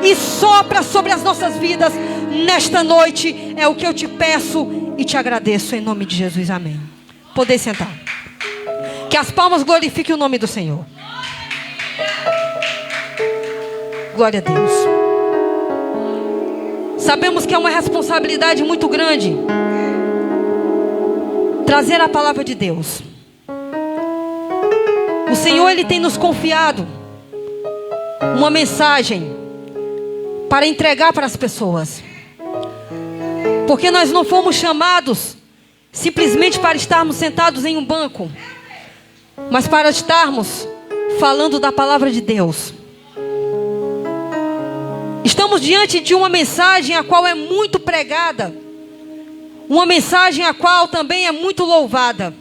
e sopra sobre as nossas vidas nesta noite. É o que eu te peço e te agradeço em nome de Jesus, amém. Poder sentar. Que as palmas glorifiquem o nome do Senhor. Glória a Deus. Sabemos que é uma responsabilidade muito grande trazer a palavra de Deus. O Senhor, Ele tem nos confiado uma mensagem para entregar para as pessoas. Porque nós não fomos chamados simplesmente para estarmos sentados em um banco, mas para estarmos falando da palavra de Deus. Estamos diante de uma mensagem a qual é muito pregada, uma mensagem a qual também é muito louvada.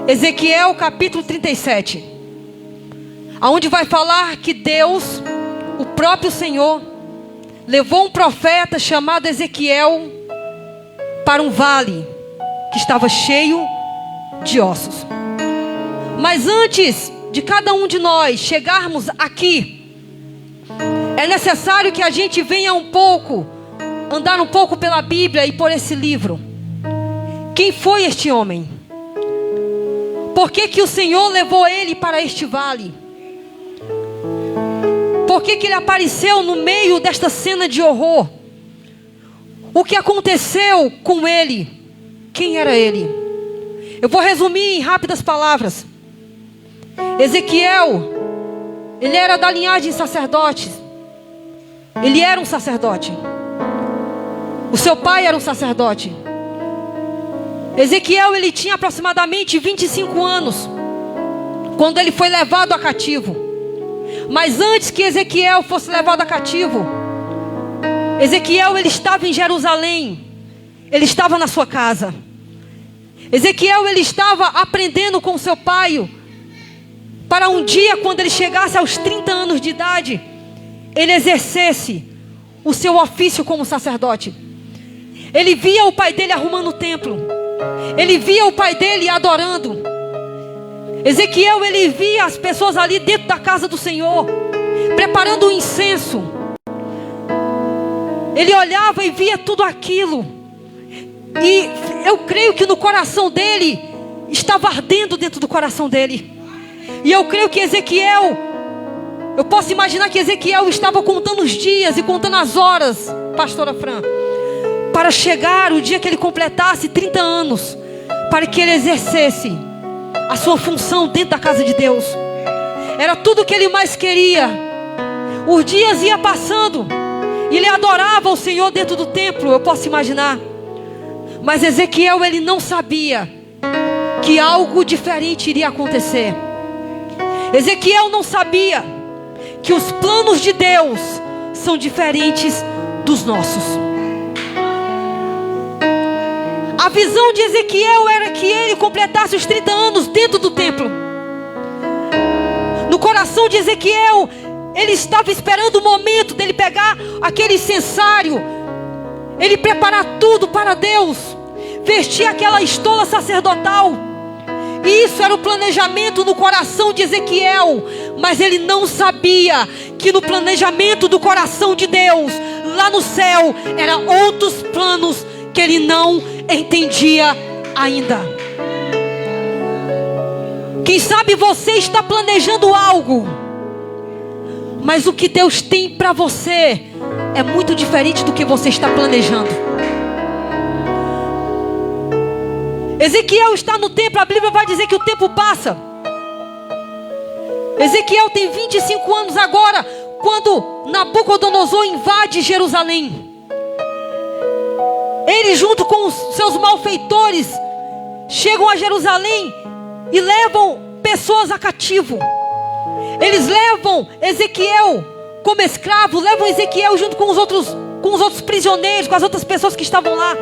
Ezequiel capítulo 37, aonde vai falar que Deus, o próprio Senhor, levou um profeta chamado Ezequiel para um vale que estava cheio de ossos. Mas antes de cada um de nós chegarmos aqui, é necessário que a gente venha andar um pouco pela Bíblia e por esse livro. Quem foi este homem? Por que o Senhor levou ele para este vale? Por que ele apareceu no meio desta cena de horror? O que aconteceu com ele? Quem era ele? Eu vou resumir em rápidas palavras. Ezequiel, ele era da linhagem de sacerdotes. Ele era um sacerdote. O seu pai era um sacerdote. Ezequiel, ele tinha aproximadamente 25 anos quando ele foi levado a cativo. Mas antes que Ezequiel fosse levado a cativo, Ezequiel, ele estava em Jerusalém. Ele estava na sua casa. Ezequiel, ele estava aprendendo com seu pai, para um dia, quando ele chegasse aos 30 anos de idade, ele exercesse o seu ofício como sacerdote. Ele via o pai dele arrumando o templo. Ele via o pai dele adorando. Ezequiel, ele via as pessoas ali dentro da casa do Senhor, preparando o incenso. Ele olhava e via tudo aquilo. E eu creio que no coração dele, estava ardendo dentro do coração dele. E eu creio que Ezequiel, eu posso imaginar que Ezequiel estava contando os dias e contando as horas, pastora Fran, para chegar o dia que ele completasse 30 anos, para que ele exercesse a sua função dentro da casa de Deus. Era tudo o que ele mais queria. Os dias iam passando e ele adorava o Senhor dentro do templo, eu posso imaginar. Mas Ezequiel, ele não sabia que algo diferente iria acontecer. Ezequiel não sabia que os planos de Deus são diferentes dos nossos. A visão de Ezequiel era que ele completasse os 30 anos dentro do templo. No coração de Ezequiel, ele estava esperando o momento dele pegar aquele incensário, ele preparar tudo para Deus, vestir aquela estola sacerdotal. E isso era o planejamento no coração de Ezequiel. Mas ele não sabia que no planejamento do coração de Deus, lá no céu, eram outros planos que ele não entendia ainda. Quem sabe você está planejando algo, mas o que Deus tem para você é muito diferente do que você está planejando. Ezequiel está no templo, a Bíblia vai dizer que o tempo passa. Ezequiel tem 25 anos agora, quando Nabucodonosor invade Jerusalém. Ele, junto com os seus malfeitores, chegam a Jerusalém e levam pessoas a cativo. Eles levam Ezequiel como escravo, levam Ezequiel junto com os outros prisioneiros, com as outras pessoas que estavam lá.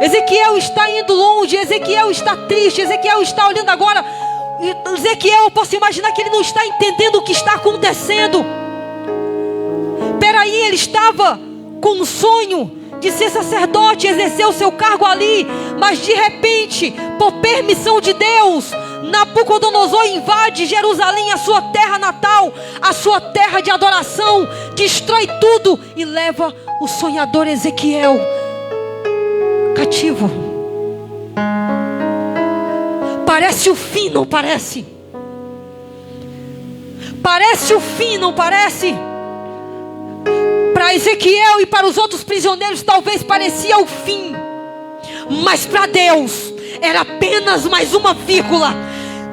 Ezequiel está indo longe, Ezequiel está triste, Ezequiel está olhando agora. Ezequiel, eu posso imaginar que ele não está entendendo o que está acontecendo. Peraí, ele estava com um sonho de ser sacerdote, exercer o seu cargo ali, mas de repente, por permissão de Deus, Nabucodonosor invade Jerusalém, a sua terra natal, a sua terra de adoração, destrói tudo e leva o sonhador Ezequiel cativo. Parece o fim, não parece? Parece o fim, não parece? Para Ezequiel e para os outros prisioneiros talvez parecia o fim, mas para Deus era apenas mais uma vírgula,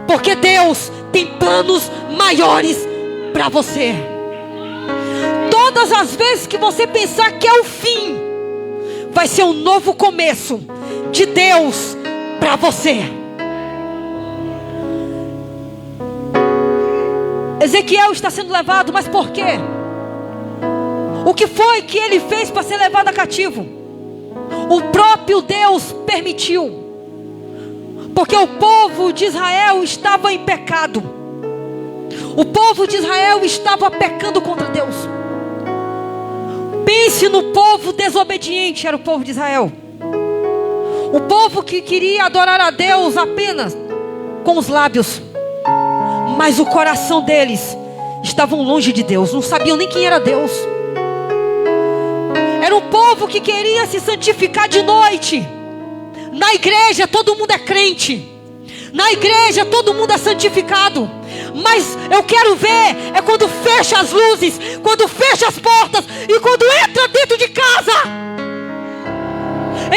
porque Deus tem planos maiores para você. Todas as vezes que você pensar que é o fim, vai ser um novo começo de Deus para você. Ezequiel está sendo levado, mas por quê? O que foi que ele fez para ser levado a cativo? O próprio Deus permitiu. Porque o povo de Israel estava em pecado. O povo de Israel estava pecando contra Deus. Pense no povo desobediente, era o povo de Israel. O povo que queria adorar a Deus apenas com os lábios, mas o coração deles estavam longe de Deus, não sabiam nem quem era Deus. Era um povo que queria se santificar de noite. Na igreja todo mundo é crente, na igreja todo mundo é santificado, mas eu quero ver é quando fecha as luzes, quando fecha as portas e quando entra dentro de casa.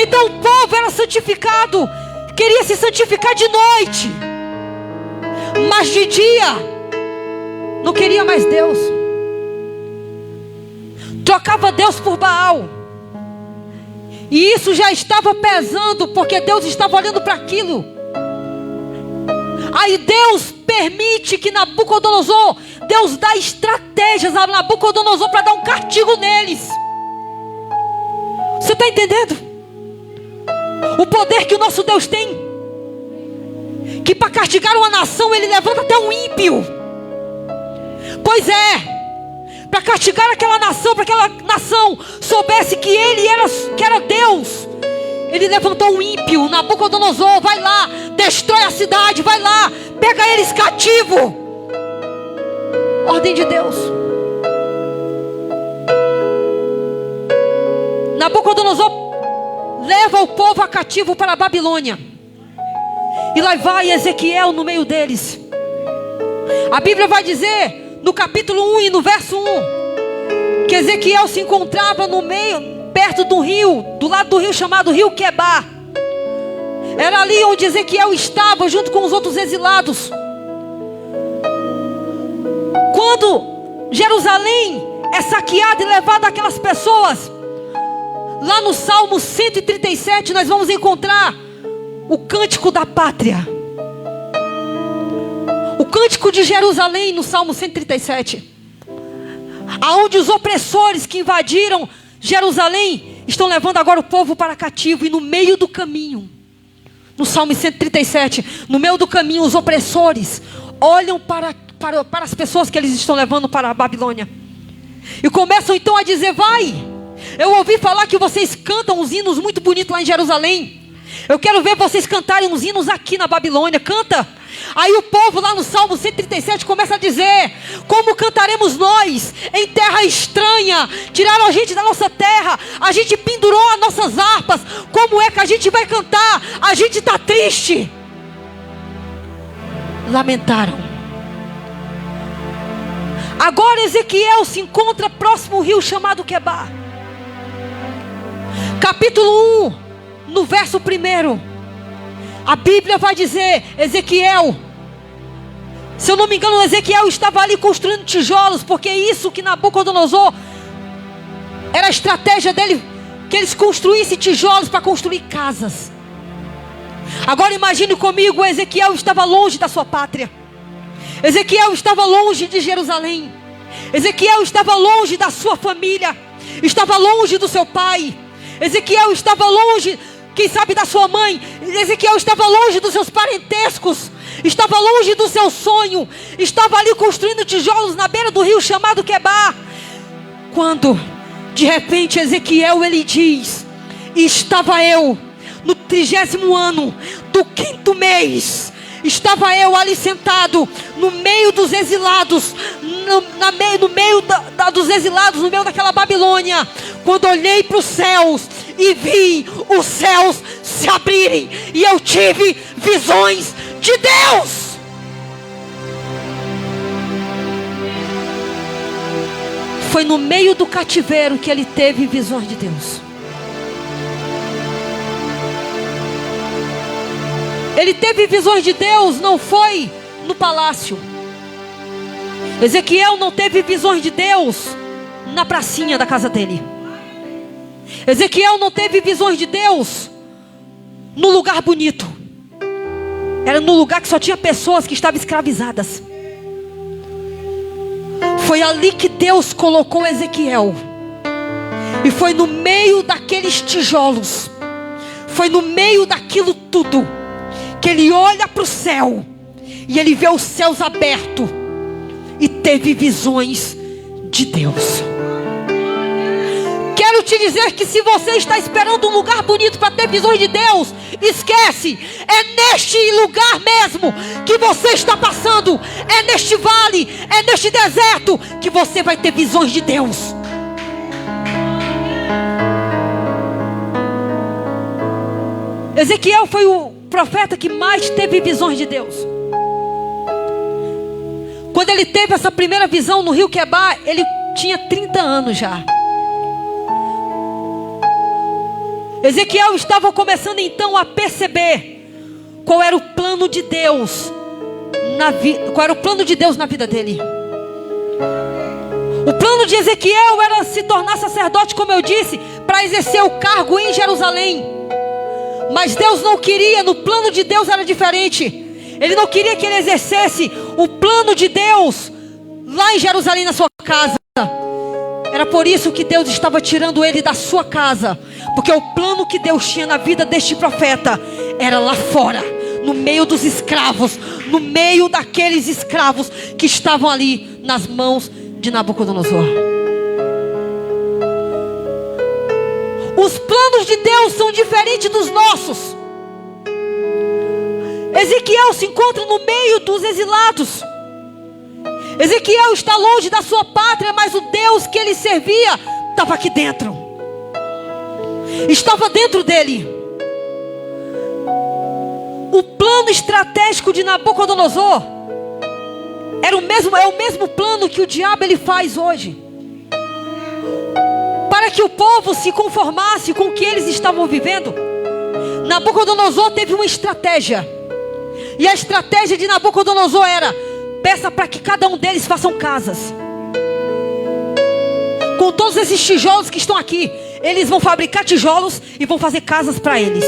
Então o povo era santificado, queria se santificar de noite, mas de dia não queria mais Deus, trocava Deus por Baal. E isso já estava pesando, porque Deus estava olhando para aquilo. Aí Deus permite que Nabucodonosor, Deus dá estratégias a Nabucodonosor para dar um castigo neles. Você está entendendo? O poder que o nosso Deus tem. Que para castigar uma nação ele levanta até um ímpio. Pois é. Para castigar aquela nação, para que aquela nação soubesse que ele era Deus, ele levantou um ímpio, Nabucodonosor, vai lá, destrói a cidade, vai lá, pega eles cativo. Ordem de Deus. Nabucodonosor leva o povo a cativo para a Babilônia, e lá vai Ezequiel no meio deles. A Bíblia vai dizer no capítulo 1 e no verso 1, que Ezequiel se encontrava no meio, perto do rio, do lado do rio chamado Rio Quebar. Era ali onde Ezequiel estava, junto com os outros exilados. Quando Jerusalém é saqueada e levada aquelas pessoas, lá no Salmo 137 nós vamos encontrar o cântico da pátria. O cântico de Jerusalém no Salmo 137. Aonde os opressores que invadiram Jerusalém estão levando agora o povo para cativo. E no meio do caminho, no Salmo 137, no meio do caminho, os opressores olham para as pessoas que eles estão levando para a Babilônia. E começam então a dizer: vai, eu ouvi falar que vocês cantam uns hinos muito bonitos lá em Jerusalém. Eu quero ver vocês cantarem uns hinos aqui na Babilônia. Canta. Aí o povo lá no Salmo 137 começa a dizer: como cantaremos nós em terra estranha? Tiraram a gente da nossa terra, a gente pendurou as nossas harpas. Como é que a gente vai cantar? A gente está triste. Lamentaram. Agora Ezequiel se encontra próximo ao rio chamado Quebar. Capítulo 1, no verso 1, a Bíblia vai dizer: Ezequiel, se eu não me engano, Ezequiel estava ali construindo tijolos, porque isso que Nabucodonosor, era a estratégia dele, que eles construíssem tijolos para construir casas. Agora imagine comigo, Ezequiel estava longe da sua pátria. Ezequiel estava longe de Jerusalém. Ezequiel estava longe da sua família. Estava longe do seu pai. Ezequiel estava longe, quem sabe, da sua mãe. Ezequiel estava longe dos seus parentescos. Estava longe do seu sonho. Estava ali construindo tijolos na beira do rio chamado Quebar. Quando de repente Ezequiel, ele diz: estava eu no 30º ano do 5º mês. estava eu ali sentado no meio dos exilados, no meio dos exilados, no meio daquela Babilônia, quando olhei para os céus e vi os céus se abrirem, e eu tive visões de Deus. Foi no meio do cativeiro que ele teve visões de Deus. Ele teve visões de Deus, não foi no palácio. Ezequiel não teve visões de Deus na pracinha da casa dele. Ezequiel não teve visões de Deus no lugar bonito. Era no lugar que só tinha pessoas que estavam escravizadas. Foi ali que Deus colocou Ezequiel. E foi no meio daqueles tijolos, foi no meio daquilo tudo, que ele olha para o céu e ele vê os céus abertos e teve visões de Deus. Quero te dizer que se você está esperando um lugar bonito para ter visões de Deus, esquece. É neste lugar mesmo que você está passando. É neste vale, é neste deserto que você vai ter visões de Deus. Ezequiel foi o profeta que mais teve visões de Deus. Quando ele teve essa primeira visão no rio Quebar, ele tinha 30 anos já. Ezequiel estava começando então a perceber qual era o plano de Deus qual era o plano de Deus na vida dele. O plano de Ezequiel era se tornar sacerdote, como eu disse, para exercer o cargo em Jerusalém. Mas Deus não queria, no plano de Deus era diferente. Ele não queria que ele exercesse o plano de Deus lá em Jerusalém, na sua casa. Era por isso que Deus estava tirando ele da sua casa, porque o plano que Deus tinha na vida deste profeta era lá fora, no meio dos escravos, no meio daqueles escravos que estavam ali nas mãos de Nabucodonosor. Os planos de Deus são diferentes dos nossos. Ezequiel se encontra no meio dos exilados. Ezequiel está longe da sua pátria, mas o Deus que ele servia estava aqui dentro. Estava dentro dele. O plano estratégico de Nabucodonosor é o mesmo plano que o diabo ele faz hoje. Para que o povo se conformasse com o que eles estavam vivendo, Nabucodonosor teve uma estratégia. E a estratégia de Nabucodonosor era: peça para que cada um deles façam casas. Com todos esses tijolos que estão aqui, eles vão fabricar tijolos e vão fazer casas para eles.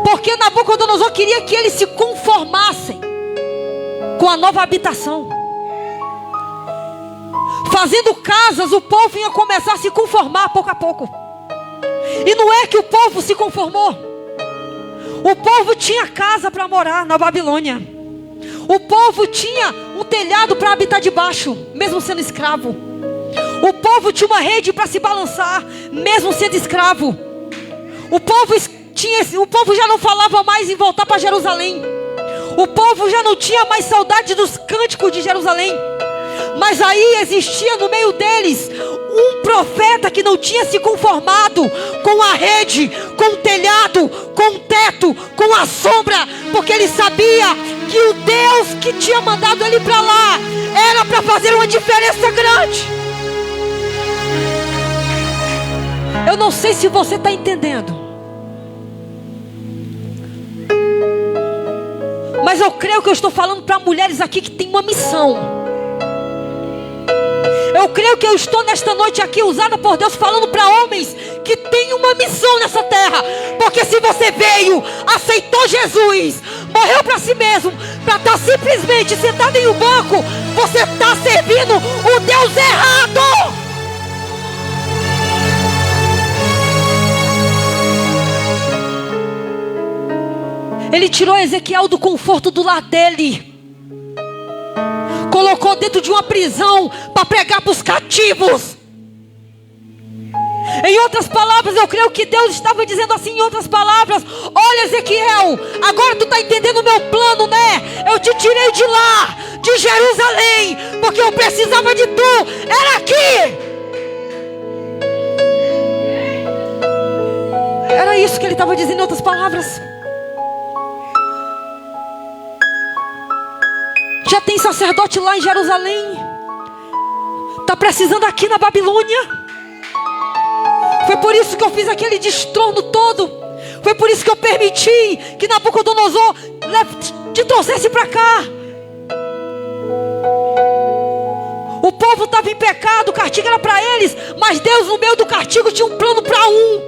Porque Nabucodonosor queria que eles se conformassem com a nova habitação. Fazendo casas, o povo ia começar a se conformar pouco a pouco. E não é que o povo se conformou. O povo tinha casa para morar na Babilônia. O povo tinha um telhado para habitar debaixo, mesmo sendo escravo. O povo tinha uma rede para se balançar, mesmo sendo escravo. O povo já não falava mais em voltar para Jerusalém. O povo já não tinha mais saudade dos cânticos de Jerusalém. Mas aí existia no meio deles um profeta que não tinha se conformado com a rede, com o telhado, com o teto, com a sombra, porque ele sabia que o Deus que tinha mandado ele para lá era para fazer uma diferença grande. Eu não sei se você está entendendo, mas eu creio que eu estou falando para mulheres aqui que tem uma missão. Eu creio que eu estou nesta noite aqui usada por Deus falando para homens que têm uma missão nessa terra. Porque se você veio, aceitou Jesus, morreu para si mesmo, para estar simplesmente sentado em um banco, você está servindo o Deus errado. Ele tirou Ezequiel do conforto do lar dele, colocou dentro de uma prisão para pregar para os cativos. Em Em outras palavras, eu creio que Deus estava dizendo assim, em outras palavras: olha, Ezequiel, agora tu está entendendo o meu plano, né? Eu te tirei de lá, de Jerusalém, porque eu precisava de tu, era aqui. Era isso que ele estava dizendo em outras palavras. Já tem sacerdote lá em Jerusalém, está precisando aqui na Babilônia. Foi por isso que eu fiz aquele destrono todo. Foi por isso que eu permiti que Nabucodonosor te trouxesse para cá. O povo estava em pecado, o castigo era para eles, mas Deus no meio do castigo tinha um plano para um.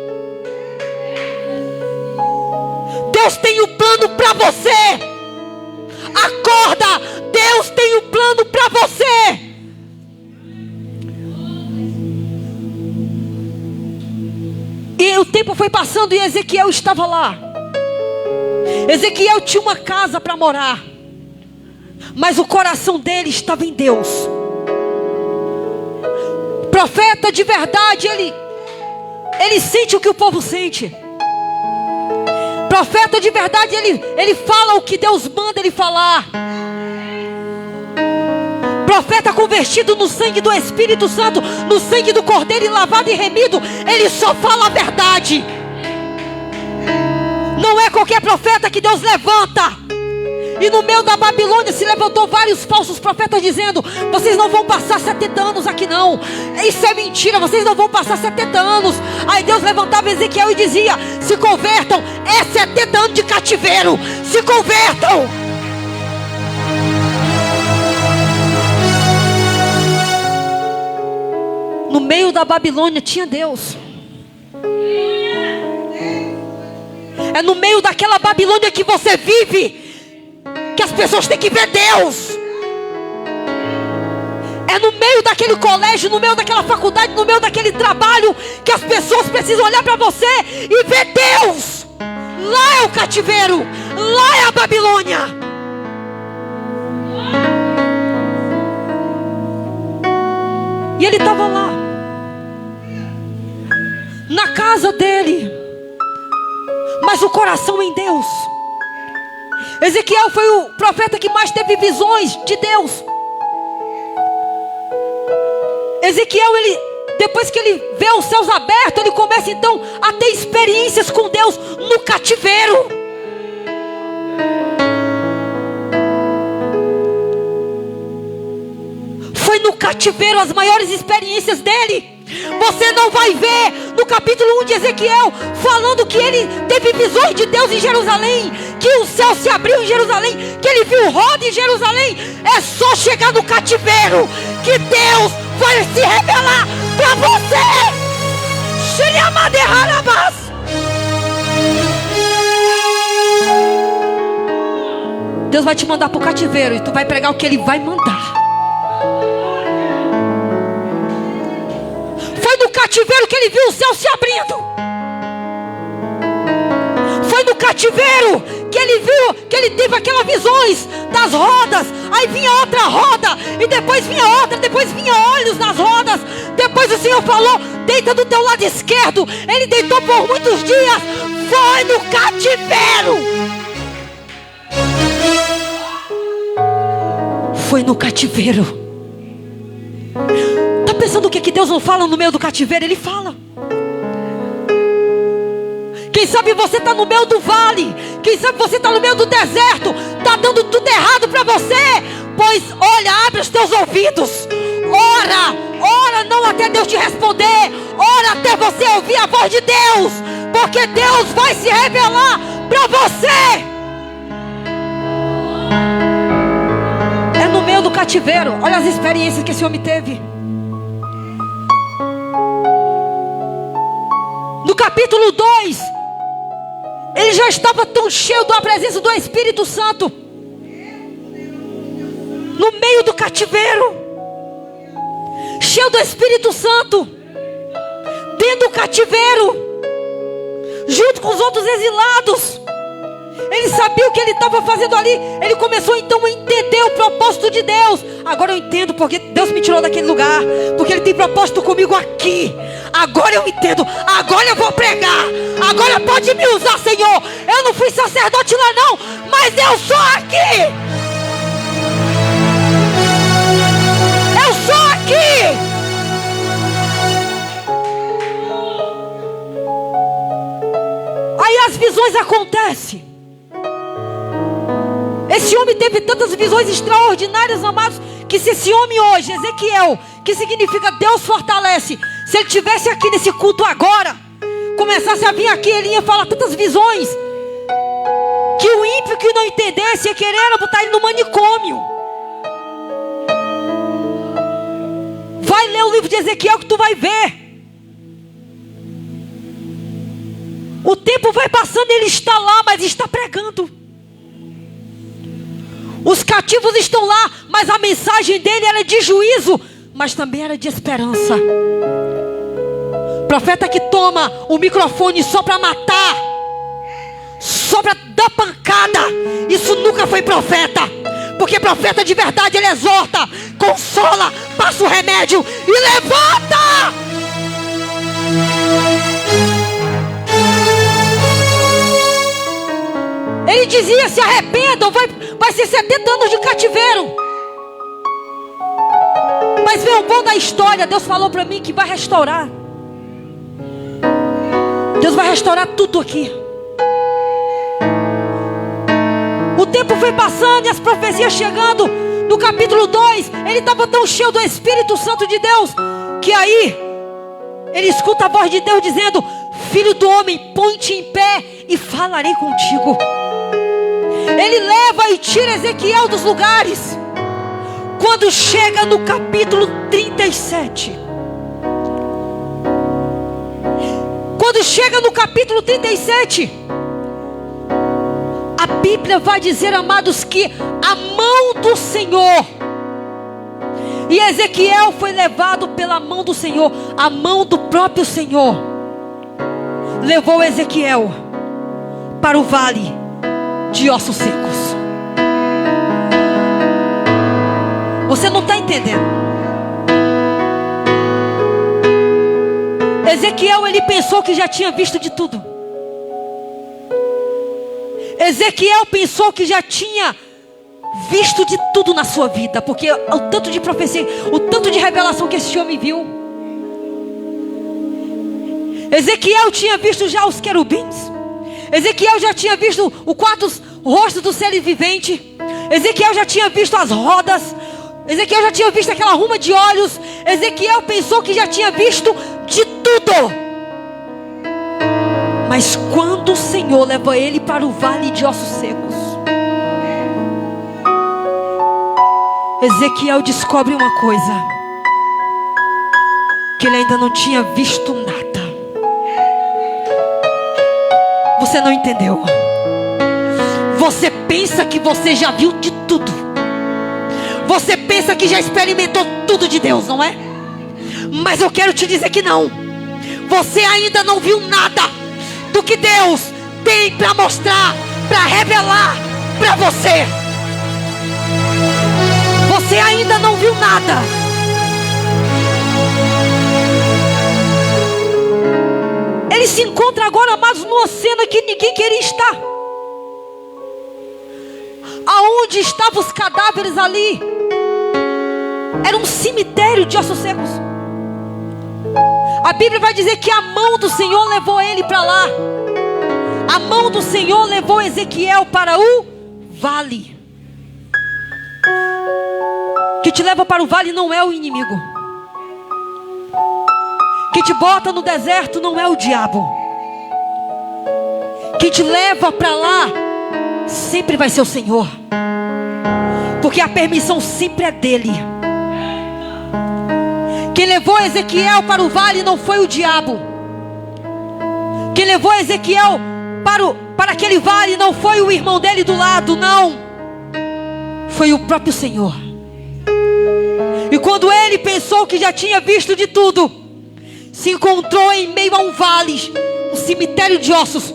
Deus tem um plano para você. Acorda, Deus tem um plano para você. E o tempo foi passando e Ezequiel estava lá. Ezequiel tinha uma casa para morar, mas o coração dele estava em Deus. Profeta de verdade, ele sente o que o povo sente. Profeta de verdade, ele fala o que Deus manda ele falar. Profeta convertido no sangue do Espírito Santo, no sangue do Cordeiro e lavado e remido, ele só fala a verdade. Não é qualquer profeta que Deus levanta. E no meio da Babilônia se levantou vários falsos profetas dizendo: vocês não vão passar 70 anos aqui não. Isso é mentira, vocês não vão passar 70 anos. Aí Deus levantava Ezequiel e dizia: se convertam, é 70 anos de cativeiro. Se convertam. No meio da Babilônia tinha Deus. É no meio daquela Babilônia que você vive que as pessoas têm que ver Deus. É no meio daquele colégio, no meio daquela faculdade, no meio daquele trabalho que as pessoas precisam olhar para você e ver Deus. Lá é o cativeiro, lá é a Babilônia. E ele estava lá, na casa dele, mas o coração em Deus. Ezequiel foi o profeta que mais teve visões de Deus. Ezequiel, depois que ele vê os céus abertos, ele começa então a ter experiências com Deus no cativeiro. Foi no cativeiro as maiores experiências dele. Você não vai ver no capítulo 1 de Ezequiel falando que ele teve visões de Deus em Jerusalém, que o céu se abriu em Jerusalém, que ele viu roda em Jerusalém. É só chegar no cativeiro que Deus vai se revelar para você. Deus vai te mandar para o cativeiro e tu vai pregar o que Ele vai mandar. Foi no cativeiro que ele viu o céu se abrindo. Foi no cativeiro que ele viu, que ele teve aquelas visões das rodas. Aí vinha outra roda, e depois vinha outra, depois vinha olhos nas rodas. Depois o Senhor falou: deita do teu lado esquerdo. Ele deitou por muitos dias. Foi no cativeiro. Foi no cativeiro. Está pensando o que Deus não fala no meio do cativeiro? Ele fala. Quem sabe você está no meio do vale. Quem sabe você está no meio do deserto. Está dando tudo errado para você. Pois olha, abre os teus ouvidos. Ora não até Deus te responder. Ora até você ouvir a voz de Deus. Porque Deus vai se revelar para você. É no meio do cativeiro. Olha as experiências que esse homem teve. No capítulo 2, ele já estava tão cheio da presença do Espírito Santo. No meio do cativeiro, cheio do Espírito Santo, dentro do cativeiro, junto com os outros exilados. Ele sabia o que ele estava fazendo ali. Ele começou então a entender o propósito de Deus. Agora eu entendo porque Deus me tirou daquele lugar. Porque Ele tem propósito comigo aqui. agora eu entendo, agora eu vou pregar, agora pode me usar, Senhor. Eu não fui sacerdote lá não, mas eu sou aqui. Eu sou aqui. Aí as visões acontecem. Esse homem teve tantas visões extraordinárias, amados, que se esse homem hoje, Ezequiel, que significa Deus fortalece, se ele estivesse aqui nesse culto agora, começasse a vir aqui, ele ia falar tantas visões, que o ímpio que não entendesse ia querer botar ele no manicômio. Vai ler o livro de Ezequiel que tu vai ver. O tempo vai passando e ele está lá, mas está pregando. Os cativos estão lá, mas a mensagem dele era de juízo, mas também era de esperança. Profeta que toma o microfone só para matar, só para dar pancada, isso nunca foi profeta. Porque profeta de verdade, ele exorta, consola, passa o remédio e levanta. Ele dizia: se arrependam, vai ser 70 anos de cativeiro. Mas vem o bom da história. Deus falou para mim que vai restaurar. Deus vai restaurar tudo aqui. O tempo foi passando e as profecias chegando. No capítulo 2, ele estava tão cheio do Espírito Santo de Deus, que aí ele escuta a voz de Deus dizendo: filho do homem, põe-te em pé e falarei contigo. Ele leva e tira Ezequiel dos lugares. Quando chega no capítulo 37, quando chega no capítulo 37, a Bíblia vai dizer, amados, que a mão do Senhor, e Ezequiel foi levado pela mão do Senhor, a mão do próprio Senhor levou Ezequiel para o vale de ossos secos. Você não está entendendo. Ezequiel, ele pensou que já tinha visto de tudo. Ezequiel pensou que já tinha visto de tudo na sua vida, porque o tanto de profecia, o tanto de revelação que esse homem viu. Ezequiel tinha visto já os querubins. Ezequiel já tinha visto o quarto rosto do ser vivente. Ezequiel já tinha visto as rodas. Ezequiel já tinha visto aquela ruma de olhos. Ezequiel pensou que já tinha visto de tudo. Mas quando o Senhor leva ele para o vale de ossos secos, Ezequiel descobre uma coisa: que ele ainda não tinha visto nada. Você não entendeu. Você pensa que você já viu de tudo. Você pensa que já experimentou tudo de Deus, não é? Mas eu quero te dizer que não. Você ainda não viu nada do que Deus tem para mostrar, para revelar para você. Você ainda não viu nada. Ele se encontra agora, amados, numa cena que ninguém queria estar. Aonde estavam os cadáveres ali? Era um cemitério de ossos secos. A Bíblia vai dizer que a mão do Senhor levou ele para lá. A mão do Senhor levou Ezequiel para o vale. Que te leva para o vale não é o inimigo. Que te bota no deserto não é o diabo. Que te leva para lá sempre vai ser o Senhor. Porque a permissão sempre é dele. Quem levou Ezequiel para o vale não foi o diabo. Quem levou Ezequiel para aquele vale não foi o irmão dele do lado, não. Foi o próprio Senhor. E quando ele pensou que já tinha visto de tudo, se encontrou em meio a um vale, um cemitério de ossos.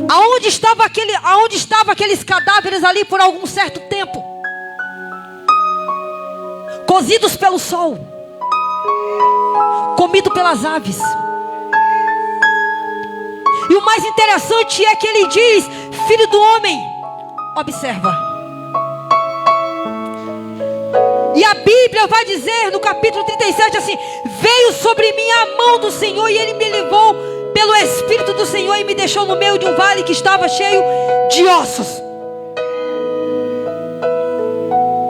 Aonde estavam aqueles cadáveres ali por algum certo tempo, cozidos pelo sol. comido pelas aves. E o mais interessante é que ele diz: filho do homem, observa. E a Bíblia vai dizer no capítulo 37 assim: veio sobre mim a mão do Senhor, e ele me levou pelo Espírito do Senhor e me deixou no meio de um vale que estava cheio de ossos,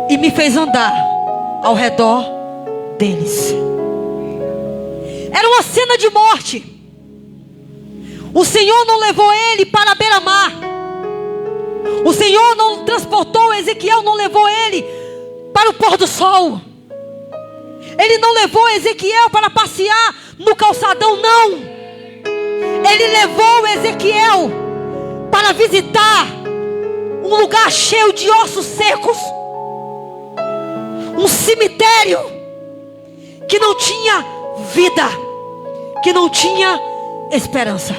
e me fez andar ao redor deles. Era uma cena de morte. O Senhor não levou ele para a beira-mar. O Senhor não transportou Ezequiel, não levou ele para o pôr do sol. Ele não levou Ezequiel para passear no calçadão, não. Ele levou Ezequiel para visitar um lugar cheio de ossos secos, um cemitério que não tinha vida, que não tinha esperança.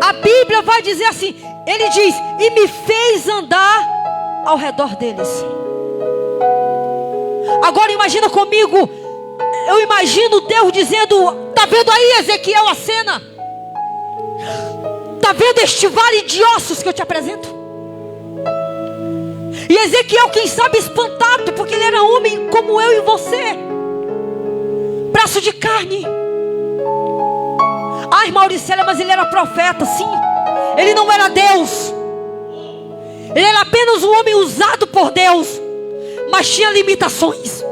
A Bíblia vai dizer assim, ele diz: e me fez andar ao redor deles. Agora imagina comigo, eu imagino Deus dizendo: está vendo aí, Ezequiel, a cena? Está vendo este vale de ossos que eu te apresento? E Ezequiel, quem sabe, espantado, porque ele era homem como eu e você, braço de carne. Ai, Mauricélia, mas ele era profeta, sim. Ele não era Deus. Ele era apenas um homem usado por Deus, mas tinha limitações.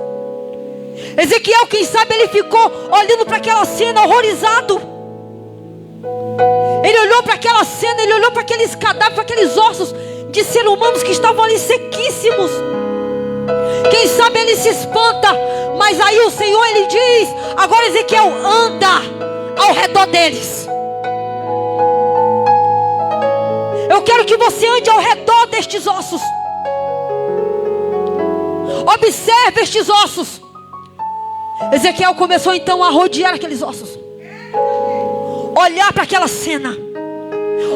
Ezequiel, quem sabe, ele ficou olhando para aquela cena horrorizado. Ele olhou para aquela cena, ele olhou para aqueles cadáveres, para aqueles ossos de seres humanos que estavam ali sequíssimos. Quem sabe ele se espanta, mas aí o Senhor, ele diz: agora, Ezequiel, anda ao redor deles. Eu quero que você ande ao redor destes ossos. Observe estes ossos. Ezequiel começou então a rodear aqueles ossos, olhar para aquela cena.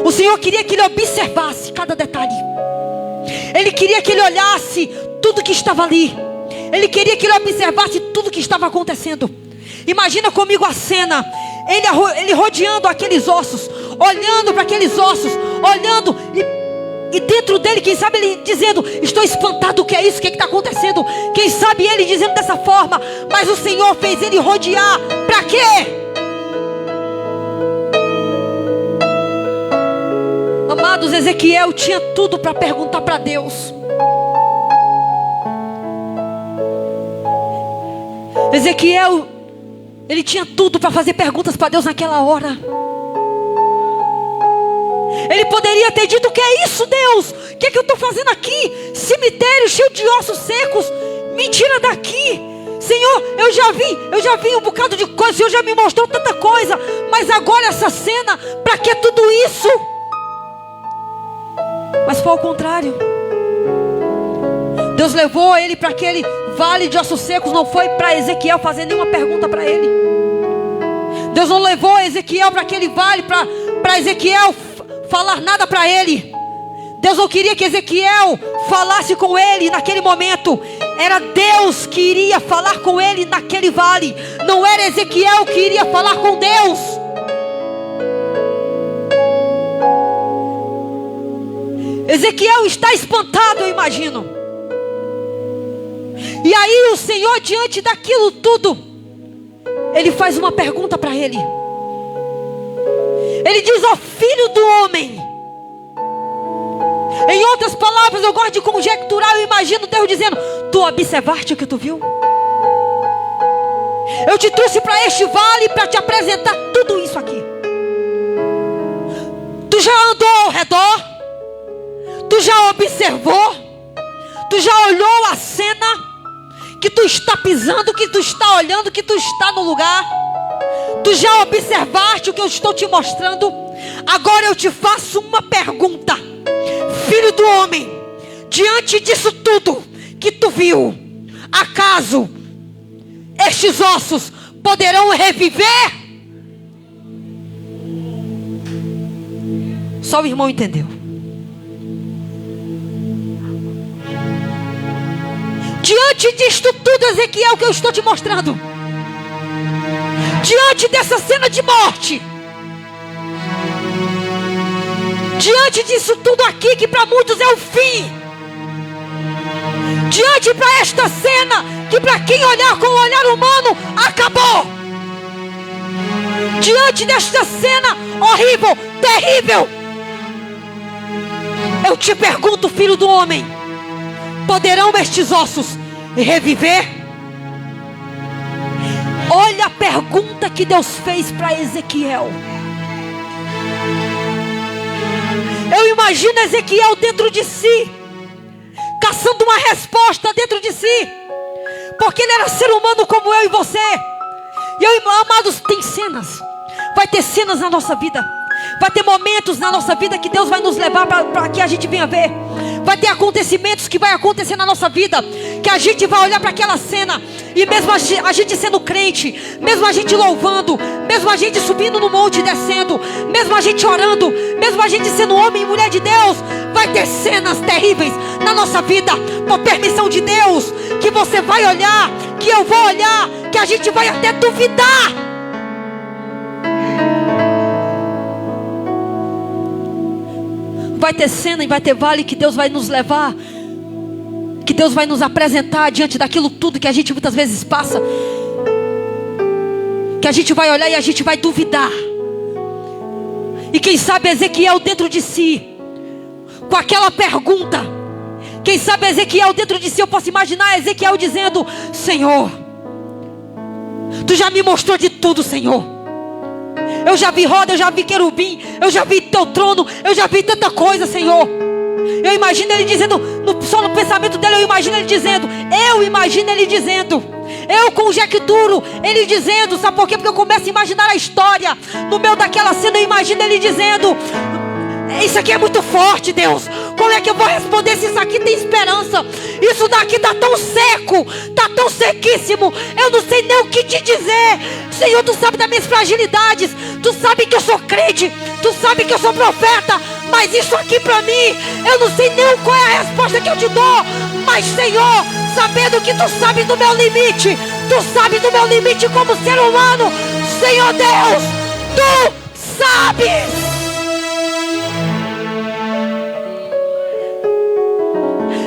O Senhor queria que ele observasse cada detalhe. Ele queria que ele olhasse tudo que estava ali. Ele queria que ele observasse tudo que estava acontecendo. Imagina comigo a cena. Ele rodeando aqueles ossos, olhando para aqueles ossos, olhando, e dentro dele, quem sabe, ele dizendo: estou espantado, o que é isso? O que está acontecendo? Quem sabe ele dizendo dessa forma, mas o Senhor fez ele rodear. Para quê? Amados, Ezequiel tinha tudo para perguntar para Deus. Ezequiel, ele tinha tudo para fazer perguntas para Deus naquela hora. Ele poderia ter dito: o que é isso, Deus? O que é que eu estou fazendo aqui? Cemitério cheio de ossos secos. Me tira daqui. Senhor, eu já vi um bocado de coisa. O Senhor já me mostrou tanta coisa. Mas agora essa cena, para que tudo isso? Mas foi ao contrário. Deus levou ele para aquele vale de ossos secos. Não foi para Ezequiel fazer nenhuma pergunta para ele. Deus não levou Ezequiel para aquele vale para Ezequiel falar nada para ele. Deus não queria que Ezequiel falasse com ele naquele momento. Era Deus que iria falar com ele naquele vale. Não era Ezequiel que iria falar com Deus. Ezequiel está espantado, eu imagino. E aí o Senhor, diante daquilo tudo, ele faz uma pergunta para ele. Ele diz: ó filho do homem. Em outras palavras, eu gosto de conjecturar. Eu imagino Deus dizendo: tu observaste o que tu viu? Eu te trouxe para este vale para te apresentar tudo isso aqui. Tu já andou ao redor? Tu já observou? Tu já olhou a cena que tu está pisando, que tu está olhando, que tu está no lugar? Tu já observaste o que eu estou te mostrando? Agora eu te faço uma pergunta, filho do homem. Diante disso tudo que tu viu, acaso estes ossos poderão reviver? Só o irmão entendeu. Diante disto tudo, Ezequiel, que eu estou te mostrando, diante dessa cena de morte, diante disso tudo aqui, que para muitos é o fim, diante para esta cena, que para quem olhar com o olhar humano, acabou, diante desta cena horrível, terrível, eu te pergunto, filho do homem, poderão estes ossos reviver? Olha a pergunta que Deus fez para Ezequiel. Eu imagino Ezequiel dentro de si, caçando uma resposta dentro de si, porque ele era ser humano como eu e você. E eu, amados, tem cenas, vai ter cenas na nossa vida, vai ter momentos na nossa vida que Deus vai nos levar para que a gente venha ver. Vai ter acontecimentos que vai acontecer na nossa vida, que a gente vai olhar para aquela cena, e mesmo a gente sendo crente, mesmo a gente louvando, mesmo a gente subindo no monte e descendo, mesmo a gente orando, mesmo a gente sendo homem e mulher de Deus, vai ter cenas terríveis na nossa vida, por permissão de Deus, que você vai olhar, que eu vou olhar, que a gente vai até duvidar. Vai ter cena e vai ter vale que Deus vai nos levar, que Deus vai nos apresentar diante daquilo tudo que a gente muitas vezes passa, que a gente vai olhar e a gente vai duvidar. E quem sabe Ezequiel dentro de si, com aquela pergunta, quem sabe Ezequiel dentro de si, eu posso imaginar Ezequiel dizendo: Senhor, Tu já me mostrou de tudo, Senhor. Eu já vi roda, eu já vi querubim, eu já vi teu trono, eu já vi tanta coisa, Senhor. Eu imagino ele dizendo, só no pensamento dele, eu imagino ele dizendo, eu com o jeque duro, ele dizendo, sabe por quê? Porque eu começo a imaginar a história, no meio daquela cena eu imagino ele dizendo: isso aqui é muito forte, Deus. Como é que eu vou responder se isso aqui tem esperança? Isso daqui está tão seco, está tão sequíssimo. Eu não sei nem o que te dizer. Senhor, Tu sabe das minhas fragilidades. Tu sabe que eu sou crente. Tu sabe que eu sou profeta. Mas isso aqui para mim, eu não sei nem qual é a resposta que eu te dou. Mas Senhor, sabendo que Tu sabe do meu limite, Tu sabe do meu limite como ser humano, Senhor Deus, Tu sabes.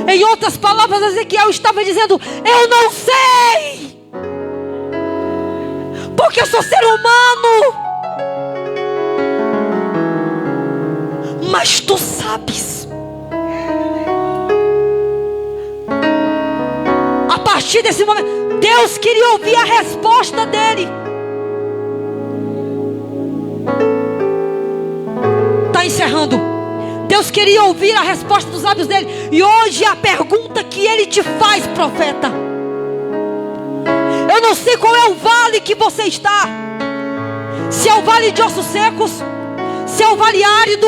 Em outras palavras, Ezequiel estava dizendo: eu não sei, porque eu sou ser humano, mas Tu sabes. A partir desse momento, Deus queria ouvir a resposta dele. Está encerrando. Deus queria ouvir a resposta dos lábios dele. E hoje a pergunta que ele te faz, profeta: eu não sei qual é o vale que você está. Se é o vale de ossos secos, se é o vale árido,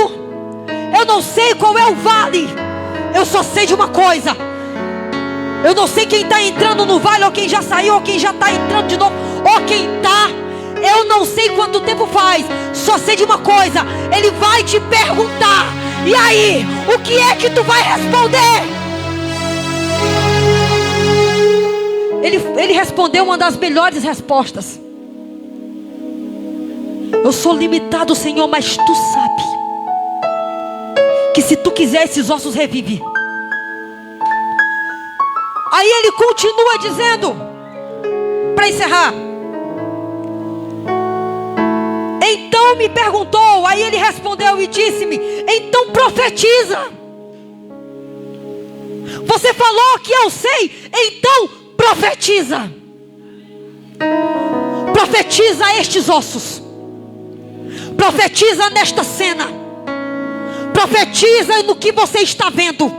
eu não sei qual é o vale. Eu só sei de uma coisa: eu não sei quem está entrando no vale, ou quem já saiu, ou quem já está entrando de novo, ou quem está. Eu não sei quanto tempo faz. Só sei de uma coisa: ele vai te perguntar. E aí, o que é que tu vai responder? Ele respondeu uma das melhores respostas: eu sou limitado, Senhor, mas Tu sabe que se Tu quiser, esses ossos revivem. Aí ele continua dizendo, para encerrar: então me perguntou, aí ele respondeu e disse-me: então profetiza. Você falou que eu sei, então profetiza. Profetiza estes ossos. Profetiza nesta cena. Profetiza no que você está vendo.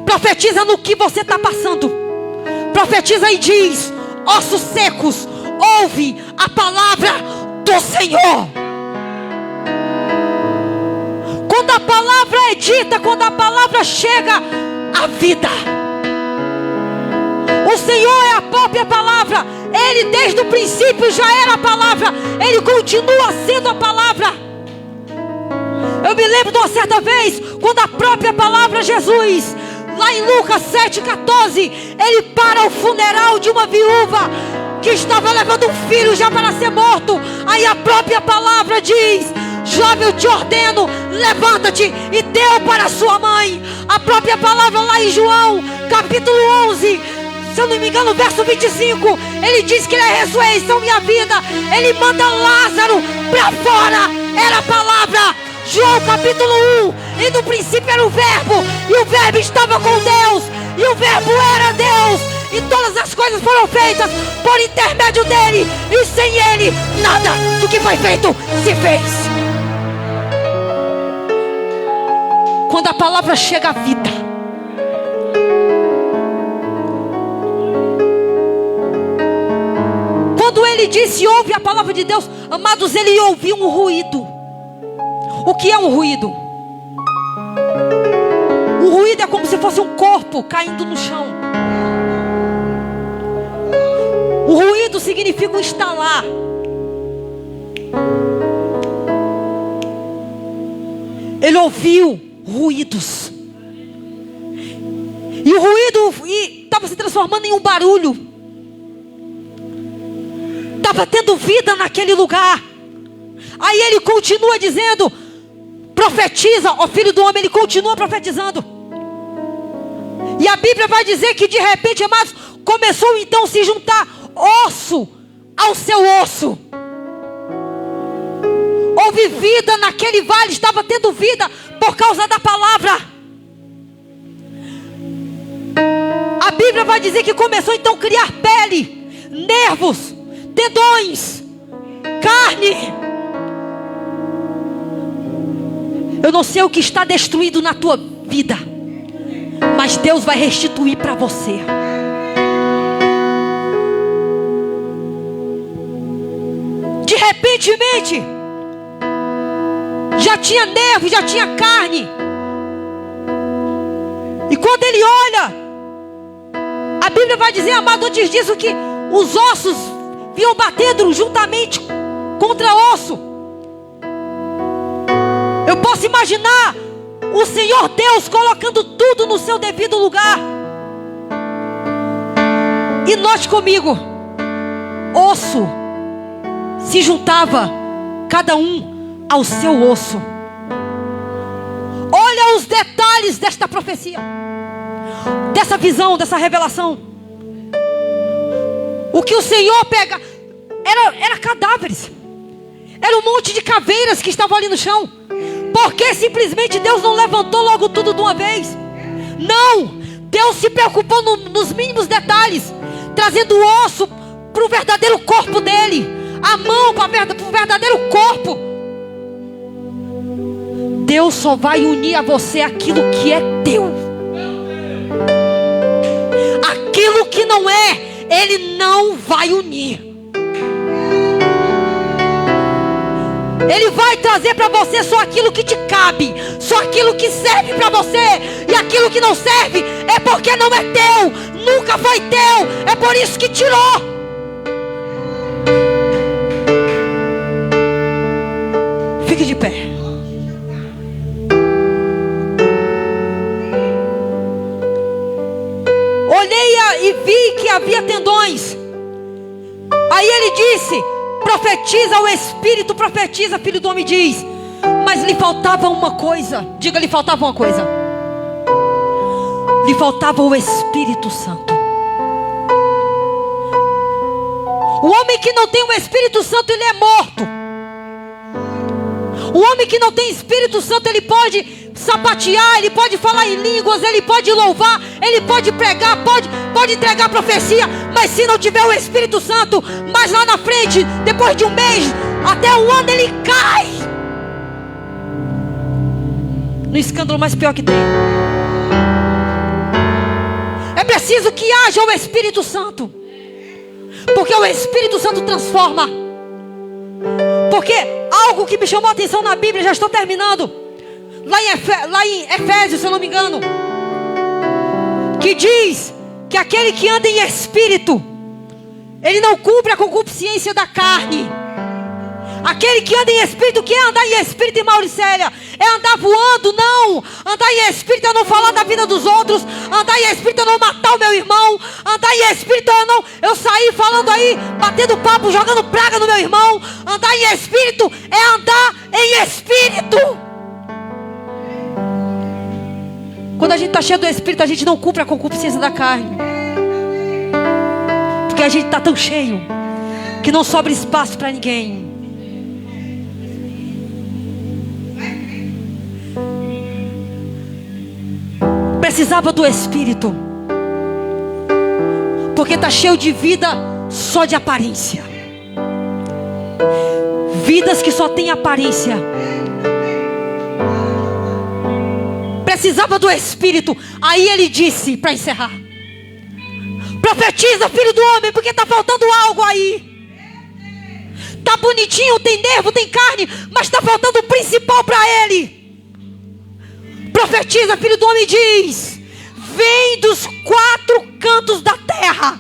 Profetiza no que você está passando. Profetiza e diz: ossos secos, ouve a palavra do Senhor. Quando a palavra é dita, quando a palavra chega, a vida. O Senhor é a própria palavra. Ele desde o princípio já era a palavra. Ele continua sendo a palavra. Eu me lembro de uma certa vez, quando a própria palavra Jesus Lá em Lucas 7,14, ele para o funeral de uma viúva que estava levando um filho já para ser morto. Aí a própria palavra diz: jovem, eu te ordeno, levanta-te e deu para sua mãe. A própria palavra lá em João, capítulo 11, se eu não me engano, verso 25, ele diz que ele é a ressurreição e a vida. Ele manda Lázaro para fora. Era a palavra. João capítulo 1, e no princípio era o verbo, e o verbo estava com Deus, e o verbo era Deus, e todas as coisas foram feitas por intermédio dele, e sem ele nada do que foi feito se fez. Quando a palavra chega à vida, quando ele disse ouve a palavra de Deus, amados, ele ouviu um ruído. O que é um ruído? O ruído é como se fosse um corpo caindo no chão. O ruído significa um estalar. Ele ouviu ruídos. E o ruído estava se transformando em um barulho. Estava tendo vida naquele lugar. Aí ele continua dizendo: profetiza, ó filho do homem. Ele continua profetizando. E a Bíblia vai dizer que de repente, amados, começou então a se juntar osso ao seu osso. Houve vida naquele vale, estava tendo vida por causa da palavra. A Bíblia vai dizer que começou então a criar pele, nervos, tendões, carne. Eu não sei o que está destruído na tua vida, mas Deus vai restituir para você. De repentemente, já tinha nervo, já tinha carne. E quando ele olha, a Bíblia vai dizer, amado, antes disso, que os ossos vinham batendo juntamente contra osso. Eu posso imaginar o Senhor Deus colocando tudo no seu devido lugar. E note comigo, osso se juntava, cada um ao seu osso. Olha os detalhes desta profecia, dessa visão, dessa revelação. O que o Senhor pega era cadáveres. Era um monte de caveiras que estavam ali no chão. Porque simplesmente Deus não levantou logo tudo de uma vez. Não, Deus se preocupou nos mínimos detalhes, trazendo o osso para o verdadeiro corpo dele, a mão para o verdadeiro corpo. Deus só vai unir a você aquilo que é teu. Aquilo que não é, Ele não vai unir. Ele vai trazer para você só aquilo que te cabe, só aquilo que serve para você. E aquilo que não serve é porque não é teu, nunca foi teu, é por isso que tirou. Fique de pé. Olhei e vi que havia tendões. Aí ele disse: profetiza, o Espírito profetiza, filho do homem diz. Mas lhe faltava uma coisa. Diga, lhe faltava uma coisa. Lhe faltava o Espírito Santo. O homem que não tem o Espírito Santo, ele é morto. O homem que não tem Espírito Santo, ele pode sapatear, ele pode falar em línguas, ele pode louvar, ele pode pregar, pode entregar profecia. Mas se não tiver o Espírito Santo, mais lá na frente, depois de um mês, até um ano, ele cai no escândalo mais pior que tem. É preciso que haja o Espírito Santo, porque o Espírito Santo transforma. Porque algo que me chamou a atenção na Bíblia, já estou terminando, lá em Efésios, se eu não me engano, que diz que aquele que anda em espírito, ele não cumpre a concupiscência da carne, Aquele que anda em espírito, que é andar em espírito, em Mauricéia, é andar voando, não. Andar em espírito é não falar da vida dos outros. Andar em espírito é não matar o meu irmão. Andar em espírito é não eu sair falando aí, batendo papo, jogando praga no meu irmão. Andar em espírito é andar em espírito. Quando a gente está cheio do espírito, a gente não cumpre a concupiscência da carne, porque a gente está tão cheio que não sobra espaço para ninguém. Precisava do Espírito, porque está cheio de vida só de aparência. Vidas que só têm aparência. Precisava do Espírito. Aí ele disse, para encerrar: profetiza, filho do homem, porque está faltando algo aí. Está bonitinho, tem nervo, tem carne, mas está faltando o principal para ele. Profetiza, filho do homem, diz: vem dos 4 cantos da terra.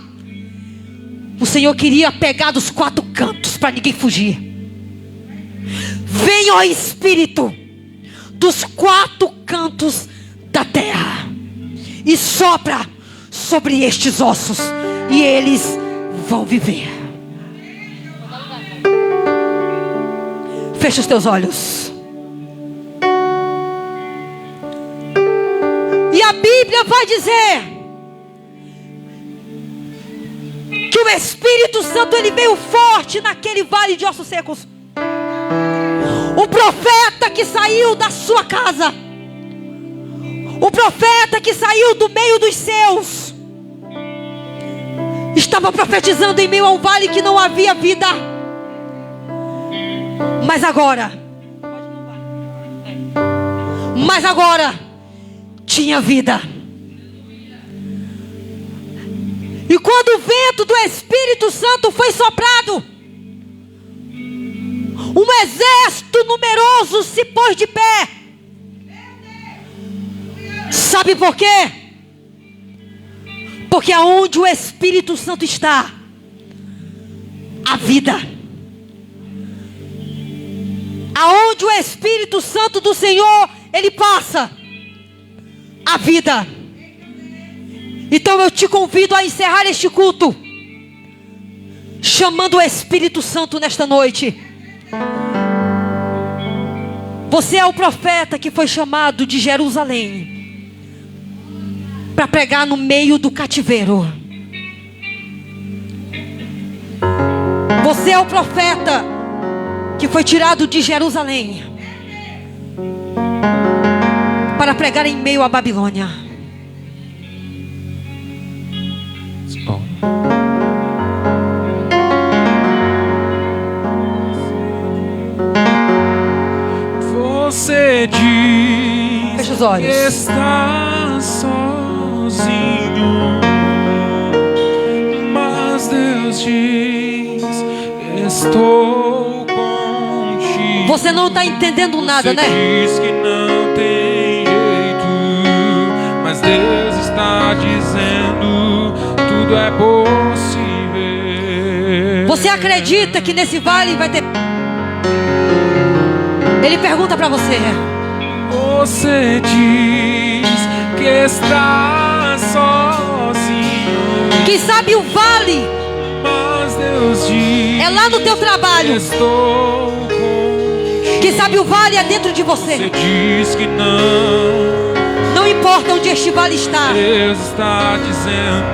O Senhor queria pegar dos 4 cantos para ninguém fugir. Vem, ó Espírito, dos 4 cantos da terra, e sopra sobre estes ossos, e eles vão viver. Fecha os teus olhos. E a Bíblia vai dizer que o Espírito Santo, ele veio forte naquele vale de ossos secos. O profeta que saiu da sua casa, o profeta que saiu do meio dos seus, estava profetizando em meio a um vale que não havia vida. Mas agora tinha vida. E quando o vento do Espírito Santo foi soprado, um exército numeroso se pôs de pé. Sabe por quê? Porque aonde o Espírito Santo está, a vida. Aonde o Espírito Santo do Senhor, ele passa, a vida. Então eu te convido a encerrar este culto chamando o Espírito Santo nesta noite. Você é o profeta que foi chamado de Jerusalém para pregar no meio do cativeiro. Você é o profeta que foi tirado de Jerusalém para pregar em meio à Babilônia. Você diz: fecha os olhos. Que está sozinho, mas Deus diz: estou contigo. Você não está entendendo nada, você né? Diz que não tem jeito, mas Deus está dizendo: tudo é possível. Você acredita que nesse vale vai ter... Ele pergunta para você. Você diz que está sozinho. Quem sabe o vale Mas Deus diz: é lá no teu trabalho. estou contigo. Quem sabe o vale é dentro de você. Você diz que não. Não importa onde este vale está. Deus está dizendo: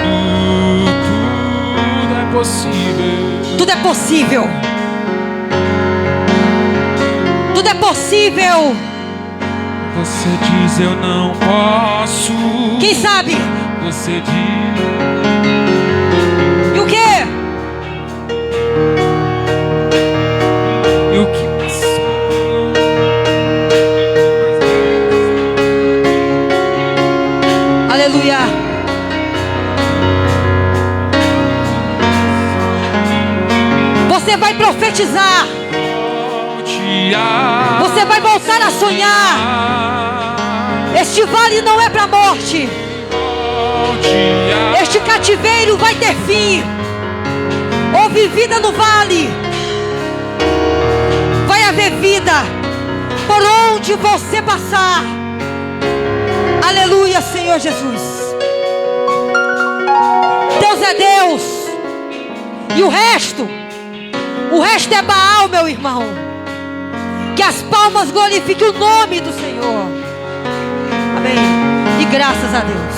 tudo é possível. Tudo é possível. Tudo é possível. Você diz: eu não posso. Quem sabe? Você diz. E o quê? E o que passou? Aleluia. Você vai profetizar. Você vai voltar a sonhar. Este vale não é para a morte. Este cativeiro vai ter fim. Houve vida no vale. de você passar. Aleluia, Senhor Jesus. Deus é Deus. E o resto é Baal, meu irmão. Que as palmas glorifiquem o nome do Senhor. Amém. E graças a Deus.